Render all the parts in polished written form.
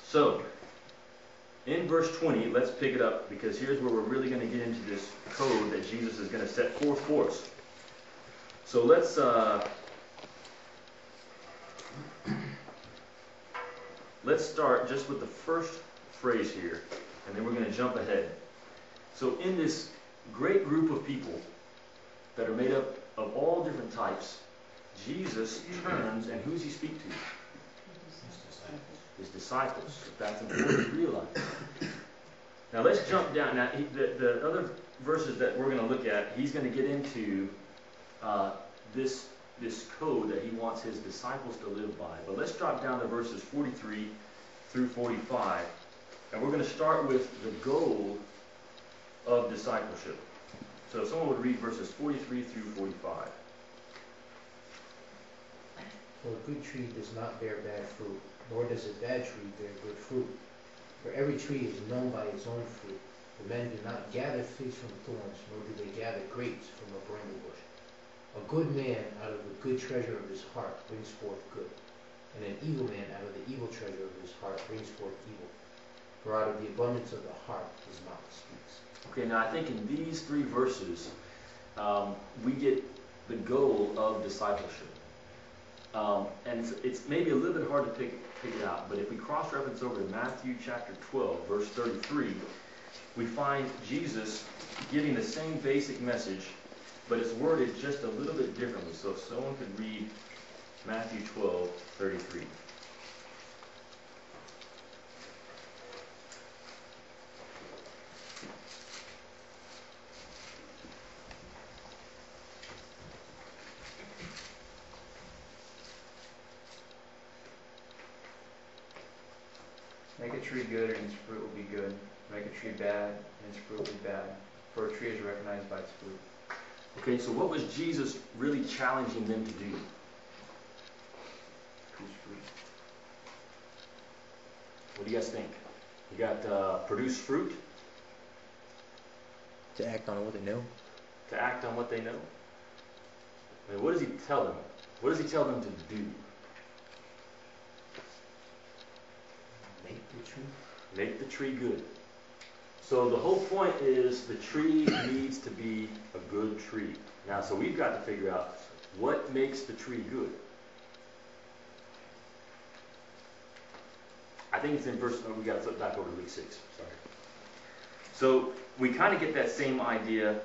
So, in verse 20, let's pick it up, because here's where we're really going to get into this code that Jesus is going to set forth for us. So let's start just with the first phrase here, and then we're going to jump ahead. So in this great group of people that are made up of all different types, Jesus turns, and who does he speak to? His disciples. That's important to realize. Now let's jump down. Now the other verses that we're going to look at, he's going to get into this code that he wants his disciples to live by. But let's drop down to verses 43 through 45. And we're going to start with the goal of discipleship. So if someone would read verses 43 through 45. For a good tree does not bear bad fruit, nor does a bad tree bear good fruit. For every tree is known by its own fruit. The men do not gather figs from thorns, nor do they gather grapes from a bramble bush. A good man out of the good treasure of his heart brings forth good, and an evil man out of the evil treasure of his heart brings forth evil. For out of the abundance of the heart his mouth speaks. Okay, now I think in these three verses, we get the goal of discipleship. And it's maybe a little bit hard to pick it out, but if we cross-reference over to Matthew chapter 12, verse 33, we find Jesus giving the same basic message, but it's worded just a little bit differently. So if someone could read Matthew 12, 33. Make a tree good, and its fruit will be good. Make a tree bad, and its fruit will be bad. For a tree is recognized by its fruit. Okay, so what was Jesus really challenging them to do? Produce fruit. What do you guys think? You got produce fruit? To act on what they know. To act on what they know? I mean, what does he tell them? What does he tell them to do? Make the tree. Make the tree good. So the whole point is the tree needs to be a good tree. Now, so we've got to figure out what makes the tree good. I think it's in verse, we got to flip back over to Luke 6, sorry. So we kind of get that same idea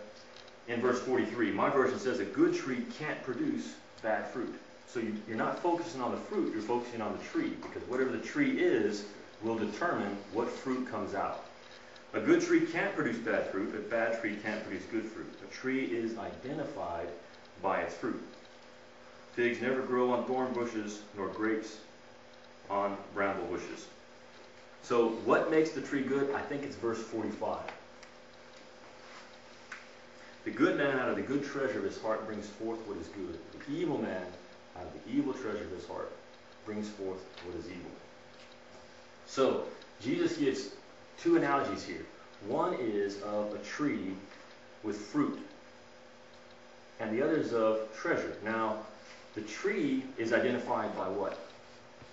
in verse 43. My version says a good tree can't produce bad fruit. So you're not focusing on the fruit, you're focusing on the tree, because whatever the tree is will determine what fruit comes out. A good tree can't produce bad fruit. A bad tree can't produce good fruit. A tree is identified by its fruit. Figs never grow on thorn bushes, nor grapes on bramble bushes. So what makes the tree good? I think it's verse 45. The good man out of the good treasure of his heart brings forth what is good. The evil man out of the evil treasure of his heart brings forth what is evil. So Jesus gives two analogies here. One is of a tree with fruit, and the other is of treasure. Now, the tree is identified by what?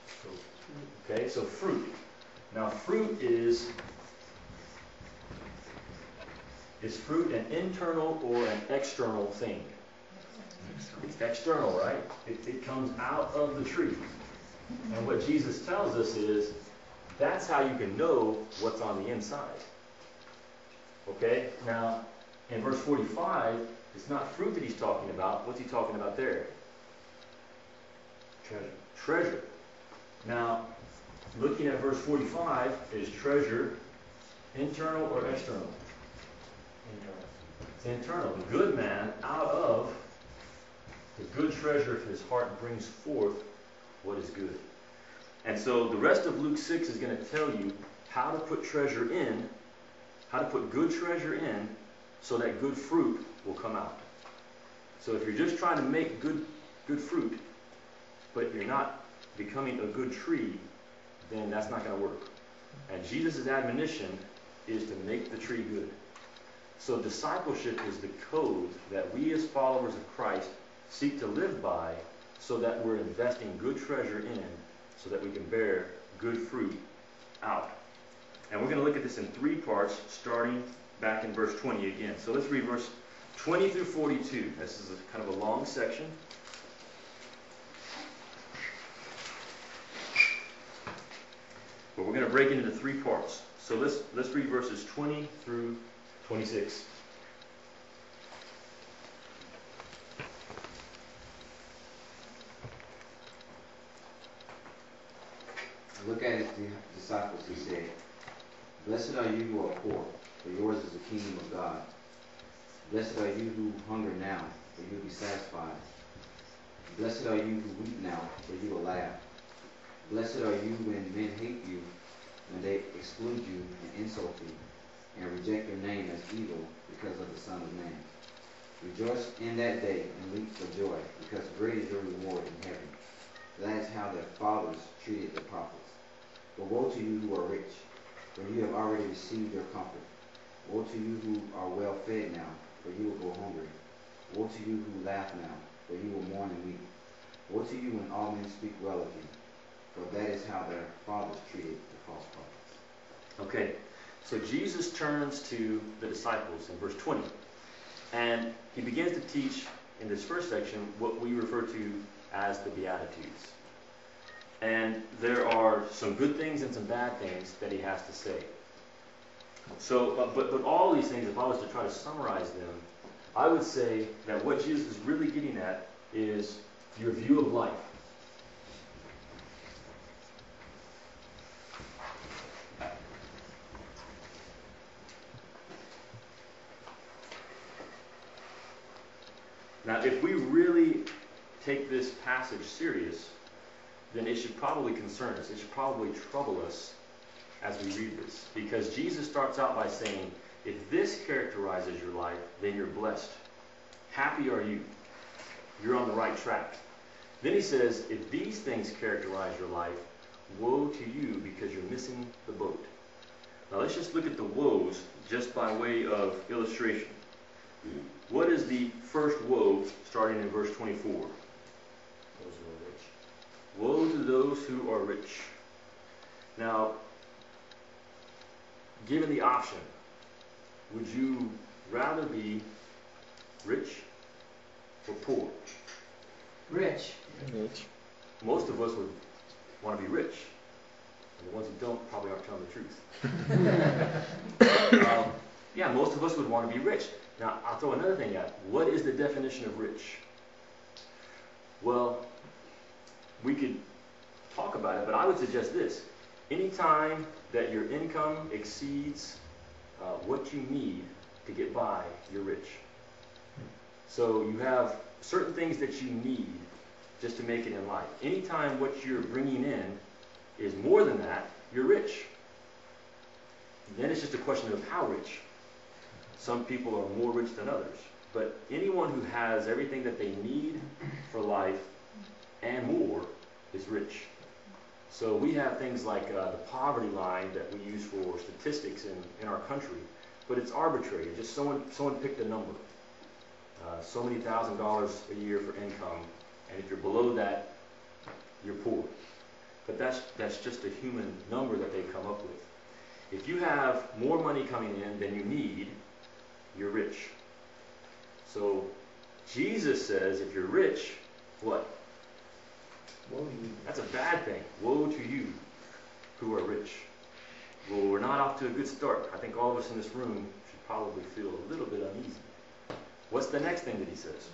Fruit. Okay, so fruit. Now, fruit is fruit an internal or an external thing? It's external, right? It comes out of the tree. And what Jesus tells us is that's how you can know what's on the inside. Okay? Now, in verse 45, it's not fruit that he's talking about. What's he talking about there? Treasure. Treasure. Now, looking at verse 45, is treasure internal or external? Internal. It's internal. The good man out of the good treasure of his heart brings forth what is good. And so the rest of Luke 6 is going to tell you how to put treasure in, how to put good treasure in, so that good fruit will come out. So if you're just trying to make good fruit, but you're not becoming a good tree, then that's not going to work. And Jesus' admonition is to make the tree good. So discipleship is the code that we as followers of Christ seek to live by, so that we're investing good treasure in, so that we can bear good fruit out. And we're going to look at this in three parts, starting back in verse 20 again. So let's read verse 20 through 42. This is kind of a long section. But we're going to break it into three parts. So let's read verses 20 through 26. Look at his disciples, he said. Blessed are you who are poor, for yours is the kingdom of God. Blessed are you who hunger now, for you will be satisfied. Blessed are you who weep now, for you will laugh. Blessed are you when men hate you, when they exclude you and insult you, and reject your name as evil because of the Son of Man. Rejoice in that day and leap for joy, because great is your reward in heaven. That is how their fathers treated the prophets. But woe to you who are rich, for you have already received your comfort. Woe to you who are well fed now, for you will go hungry. Woe to you who laugh now, for you will mourn and weep. Woe to you when all men speak well of you, for that is how their fathers treated the false prophets. Okay, so Jesus turns to the disciples in verse 20, and he begins to teach in this first section what we refer to as the Beatitudes. And there are some good things and some bad things that he has to say. So, but all these things, if I was to try to summarize them, I would say that what Jesus is really getting at is your view of life. Now, if we really take this passage serious, then it should probably concern us. It should probably trouble us as we read this. Because Jesus starts out by saying, if this characterizes your life, then you're blessed. Happy are you. You're on the right track. Then he says, if these things characterize your life, woe to you because you're missing the boat. Now let's just look at the woes just by way of illustration. What is the first woe starting in verse 24? Those who are rich. Woe to those who are rich. Now, given the option, would you rather be rich or poor? Rich. Most of us would want to be rich. And the ones who don't probably aren't telling the truth. Yeah, most of us would want to be rich. Now, I'll throw another thing out. What is the definition of rich? Well, we could talk about it, but I would suggest this. Anytime that your income exceeds what you need to get by, you're rich. So you have certain things that you need just to make it in life. Anytime what you're bringing in is more than that, you're rich. Then it's just a question of how rich. Some people are more rich than others. But anyone who has everything that they need for life and more is rich. So we have things like the poverty line that we use for statistics in our country, but it's arbitrary. Just someone picked a number. So many $1,000s a year for income, and if you're below that, you're poor. But that's just a human number that they've come up with. If you have more money coming in than you need, you're rich. So Jesus says if you're rich, what? Woe to you. That's a bad thing. Woe to you who are rich. Well, we're not off to a good start. I think all of us in this room should probably feel a little bit uneasy. What's the next thing that he says?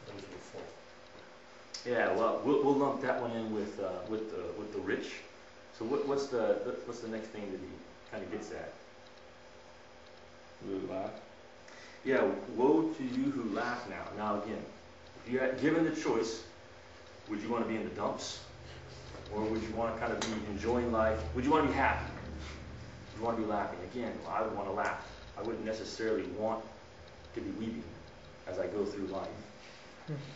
Those who are full. Yeah, well, we'll lump that one in with the rich. So what's the next thing that he kind of gets at? Who laugh? Yeah, woe to you who laugh now. Now again, if you had given the choice, would you want to be in the dumps? Or would you want to kind of be enjoying life? Would you want to be happy? Would you want to be laughing? Again, well, I would want to laugh. I wouldn't necessarily want to be weeping as I go through life.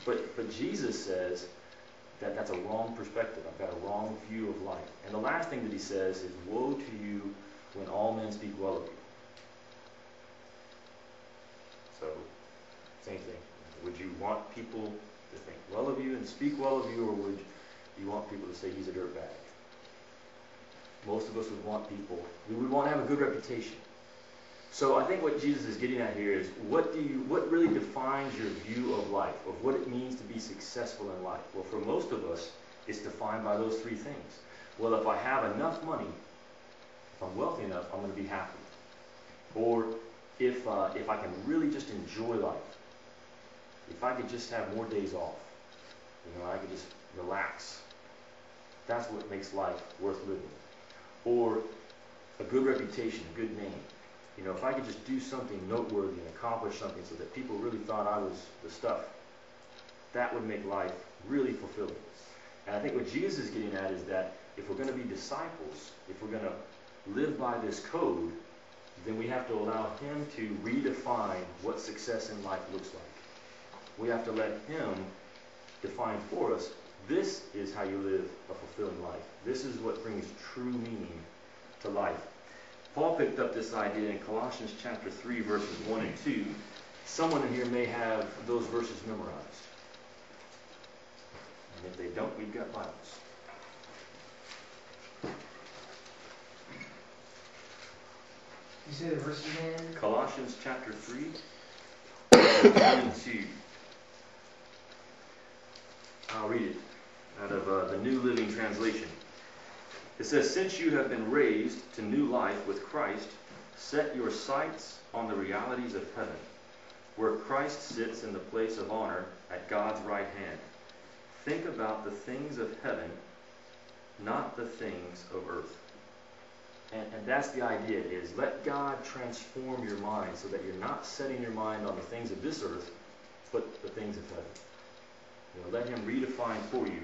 But Jesus says that that's a wrong perspective. I've got a wrong view of life. And the last thing that he says is, woe to you when all men speak well of you. So, same thing. Would you want people to think well of you and speak well of you, or would you want people to say he's a dirtbag. Most of us would want people, we would want to have a good reputation. So I think what Jesus is getting at here is, what really defines your view of life, of what it means to be successful in life? Well, for most of us, it's defined by those three things. Well, if I have enough money, if I'm wealthy enough, I'm going to be happy. Or if I can really just enjoy life, if I could just have more days off, I could just relax. That's what makes life worth living. Or a good reputation, a good name. If I could just do something noteworthy and accomplish something so that people really thought I was the stuff, that would make life really fulfilling. And I think what Jesus is getting at is that if we're going to be disciples, if we're going to live by this code, then we have to allow him to redefine what success in life looks like. We have to let him define for us, this is how you live a fulfilling life. This is what brings true meaning to life. Paul picked up this idea in Colossians chapter 3, verses 1 and 2. Someone in here may have those verses memorized. And if they don't, we've got Bibles. You say the verse again? Colossians chapter 3, verses 1 and 2. I'll read it out of the New Living Translation. It says, since you have been raised to new life with Christ, set your sights on the realities of heaven, where Christ sits in the place of honor at God's right hand. Think about the things of heaven, not the things of earth. And that's the idea, is let God transform your mind so that you're not setting your mind on the things of this earth, but the things of heaven. Let him redefine for you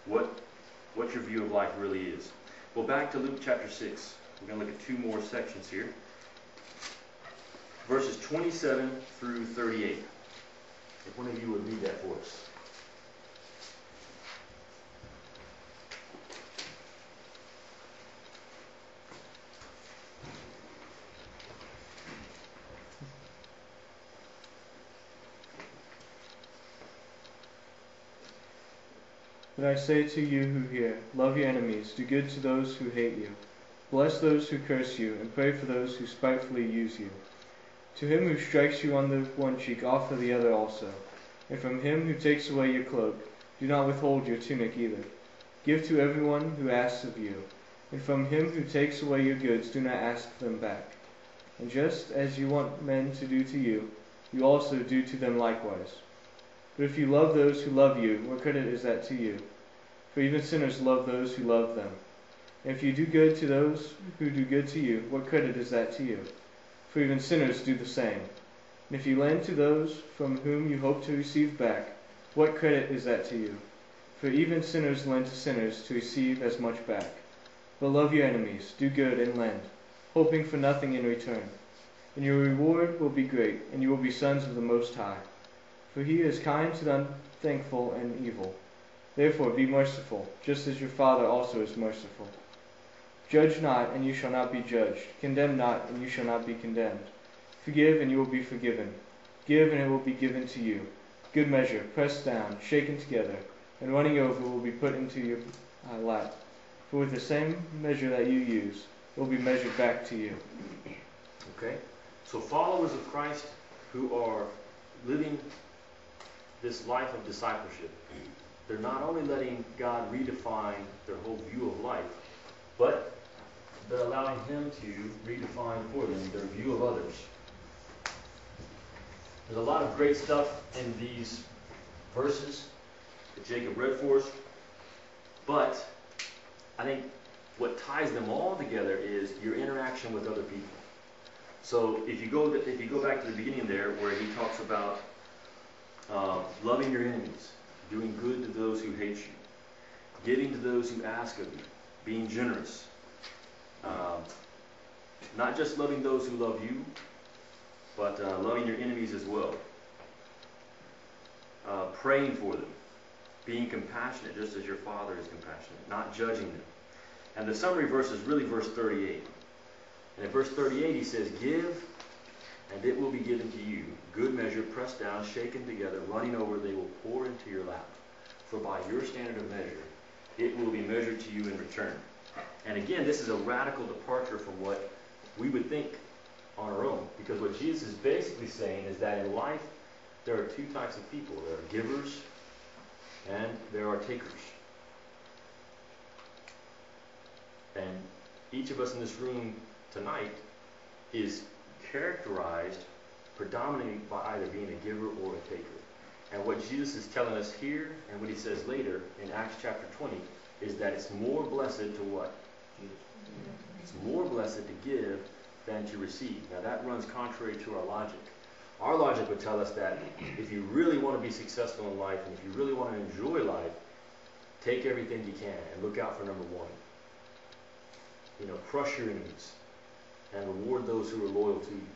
what your view of life really is. Well, back to Luke chapter 6. We're going to look at two more sections here. Verses 27 through 38. If one of you would read that for us. But I say to you who hear, love your enemies, do good to those who hate you, bless those who curse you, and pray for those who spitefully use you. To him who strikes you on the one cheek, offer the other also. And from him who takes away your cloak, do not withhold your tunic either. Give to everyone who asks of you, and from him who takes away your goods, do not ask them back. And just as you want men to do to you, you also do to them likewise. But if you love those who love you, what credit is that to you? For even sinners love those who love them. And if you do good to those who do good to you, what credit is that to you? For even sinners do the same. And if you lend to those from whom you hope to receive back, what credit is that to you? For even sinners lend to sinners to receive as much back. But love your enemies, do good and lend, hoping for nothing in return. And your reward will be great, and you will be sons of the Most High. For he is kind to the unthankful and evil. Therefore be merciful, just as your Father also is merciful. Judge not, and you shall not be judged. Condemn not, and you shall not be condemned. Forgive, and you will be forgiven. Give, and it will be given to you. Good measure, pressed down, shaken together, and running over will be put into your lap. For with the same measure that you use, it will be measured back to you. Okay? So followers of Christ who are living this life of discipleship, they're not only letting God redefine their whole view of life, but they're allowing him to redefine for them their view of others. There's a lot of great stuff in these verses that Jacob read for us, but I think what ties them all together is your interaction with other people. So if you go back to the beginning there, where he talks about loving your enemies, doing good to those who hate you, giving to those who ask of you, being generous, not just loving those who love you, but loving your enemies as well, praying for them, being compassionate just as your Father is compassionate, not judging them. And the summary verse is really verse 38. And in verse 38 he says, give, and it will be given to you. Good measure, pressed down, shaken together, running over, they will pour into your lap. For by your standard of measure, it will be measured to you in return. And again, this is a radical departure from what we would think on our own. Because what Jesus is basically saying is that in life, there are two types of people. There are givers and there are takers. And each of us in this room tonight is characterized predominantly by either being a giver or a taker. And what Jesus is telling us here, and what he says later in Acts chapter 20, is that it's more blessed to what? It's more blessed to give than to receive. Now that runs contrary to our logic. Our logic would tell us that if you really want to be successful in life, and if you really want to enjoy life, take everything you can and look out for number one. You know, crush your enemies and reward those who are loyal to you.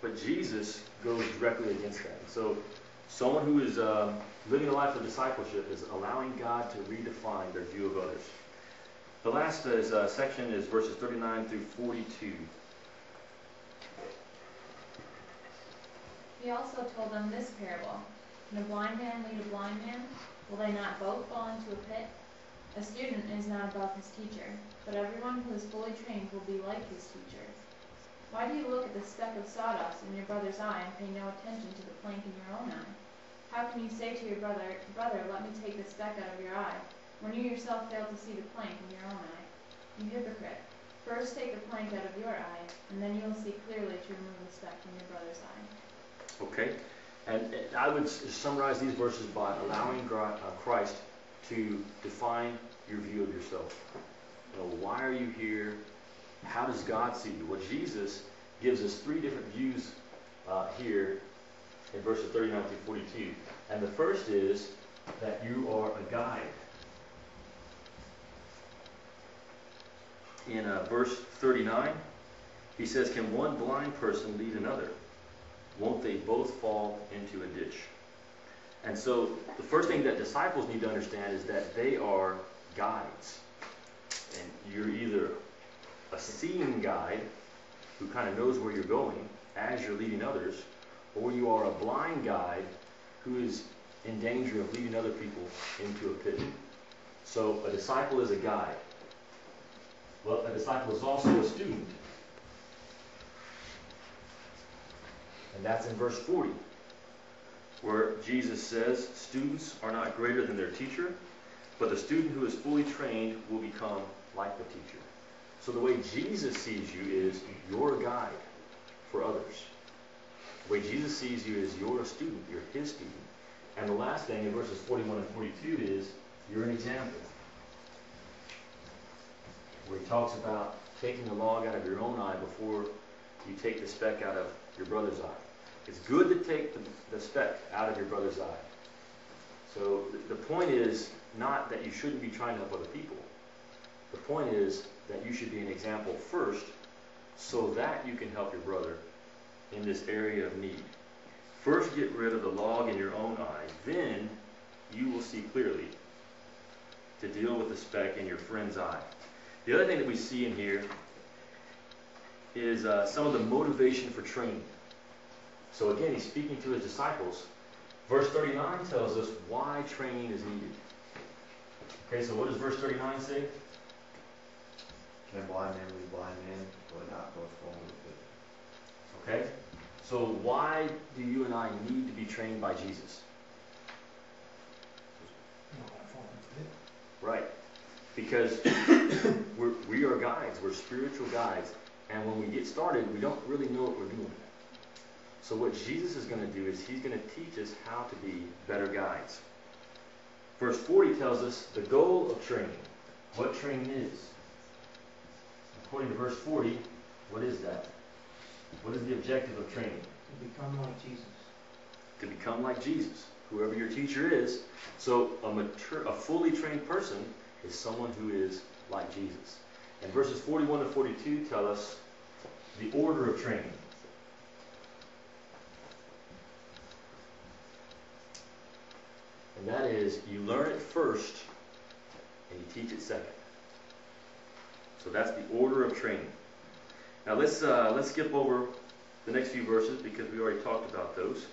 But Jesus goes directly against that. So someone who is living a life of discipleship is allowing God to redefine their view of others. The last section is verses 39 through 42. He also told them this parable. Can a blind man lead a blind man? Will they not both fall into a pit? A student is not above his teacher, but everyone who is fully trained will be like his teacher. Why do you look at the speck of sawdust in your brother's eye and pay no attention to the plank in your own eye? How can you say to your brother, let me take the speck out of your eye, when you yourself fail to see the plank in your own eye? You hypocrite! First take the plank out of your eye, and then you will see clearly to remove the speck from your brother's eye. Okay? And I would summarize these verses by allowing Christ to define your view of yourself. You know, why are you here? How does God see you? Well, Jesus gives us three different views here in verses 39 through 42. And the first is that you are a guide. In verse 39, he says, can one blind person lead another? Won't they both fall into a ditch? And so the first thing that disciples need to understand is that they are guides. And you're either a seeing guide who kind of knows where you're going as you're leading others, or you are a blind guide who is in danger of leading other people into a pit. So a disciple is a guide. Well, a disciple is also a student. And that's in verse 40, where Jesus says, students are not greater than their teacher, but the student who is fully trained will become like the teacher. So the way Jesus sees you is you're a guide for others. The way Jesus sees you is you're a student, you're his student. And the last thing in verses 41 and 42 is you're an example. Where he talks about taking the log out of your own eye before you take the speck out of your brother's eye. It's good to take the speck out of your brother's eye. So the point is not that you shouldn't be trying to help other people. The point is that you should be an example first so that you can help your brother in this area of need. First get rid of the log in your own eye. Then you will see clearly to deal with the speck in your friend's eye. The other thing that we see in here is some of the motivation for training. So again, he's speaking to his disciples. Verse 39 tells us why training is needed. Okay, so what does verse 39 say? Can a blind man lead blind man, or not both fall into the pit? Okay, so why do you and I need to be trained by Jesus? Right, because we are guides, we're spiritual guides, and when we get started, we don't really know what we're doing. So what Jesus is going to do is he's going to teach us how to be better guides. Verse 40 tells us the goal of training, what training is. According to verse 40, what is that? What is the objective of training? To become like Jesus. To become like Jesus, whoever your teacher is. So a fully trained person is someone who is like Jesus. And verses 41 to 42 tell us the order of training. And that is, you learn it first and you teach it second. So that's the order of training. Now let's skip over the next few verses because we already talked about those.